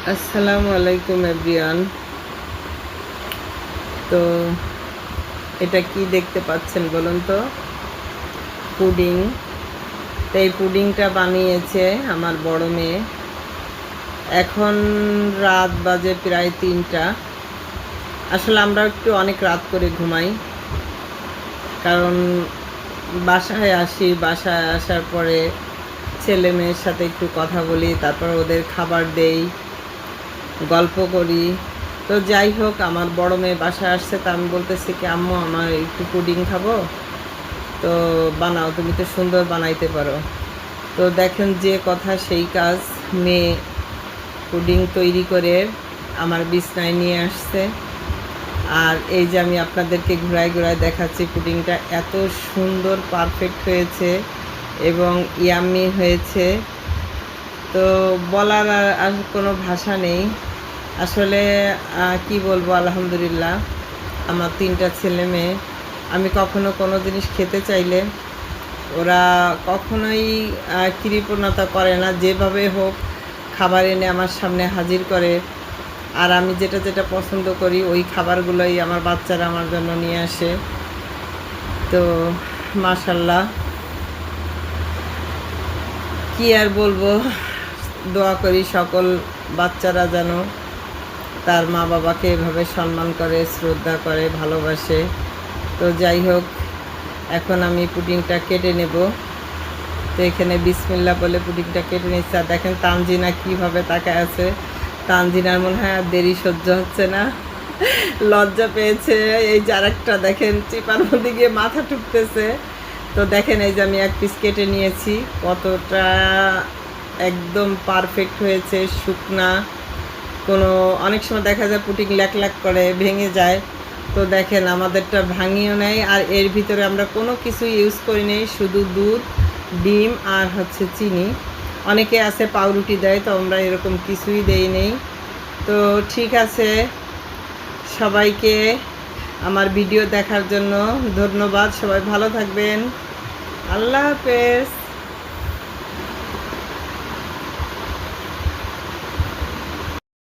আসসালামু আলাইকুম এভরিওয়ান। তো এটা কি দেখতে পাচ্ছেন বলুন তো? পুডিং। তো এই পুডিংটা বানিয়েছে আমার বড় মেয়ে। এখন রাত বাজে প্রায় 3টা। আসলে আমরা একটু অনেক রাত করে ঘুমাই, কারণ বাসায় আসার পরে ছেলে মেয়ের সাথে একটু কথা বলি, তারপর ওদের খাবার দেই, গল্প করি। তো যাই হোক, আমার বড় মেয়ে বাসায় আসছে, তা আমি বলতেছি কি, আম্মু আমার একটু পুডিং খাবো, তো বানাও, তুমি তো সুন্দর বানাইতে পারো। তো দেখেন, যে কথা সেই কাজ, মেয়ে পুডিং তৈরি করে আমার বিছনায় নিয়ে আসছে। আর এই যে আমি আপনাদেরকে ঘুরায় ঘুরায় দেখাচ্ছি, পুডিংটা এত সুন্দর পারফেক্ট হয়েছে এবং ইয়াম্মি হয়েছে। তো বলার আর কোনো ভাষা নেই আসলে। কি বলবো, আলহামদুলিল্লাহ। আমার 3টা ছেলে মেয়ে, আমি কখনো কোনো জিনিস খেতে চাইলে ওরা কখনোই কৃপণতা করে না, যেভাবে হোক খাবার এনে আমার সামনে হাজির করে। আর আমি যেটা যেটা পছন্দ করি ওই খাবারগুলোই আমার বাচ্চারা আমার জন্য নিয়ে আসে। তো মাশাল্লাহ, কি আর বলবো, দোয়া করি সকল বাচ্চারা যেন তার মা বাবাকে এভাবে সম্মান করে, শ্রদ্ধা করে, ভালোবাসে। তো যাই হোক, এখন আমি পুডিংটা কেটে নেব। তো এখানে বিসমিল্লাহ বলে পুডিংটা কেটে নিচ্ছে। আর দেখেন তানজিনা কীভাবে তাকায় আছে। তানজিনার মনে হয় আর দেরি সহ্য হচ্ছে না, লজ্জা পেয়েছে। এই যে আরেকটা দেখেন, চিপার মধ্যে গিয়ে মাথা ঠুকতেছে। তো দেখেন, এই যে আমি এক পিস কেটে নিয়েছি, কতটা একদম পারফেক্ট হয়েছে, শুকনা। কোনো অনেক সময় দেখা যায় পুডিং ল্যাক ল্যাক করে, ভেঙে যায়। তো দেখেন, আমাদেরটা ভাঙিও নেই। আর এর ভিতরে আমরা কোনো কিছু ইউজ করি নেই, শুধু দুধ, ডিম আর হচ্ছে চিনি। অনেকে আছে পাউরুটি দেয়, তো আমরা এরকম কিছুই দেই নেই। তো ঠিক আছে, সবাইকে আমার ভিডিও দেখার জন্য ধন্যবাদ। সবাই ভালো থাকবেন। আল্লাহ হাফেজ।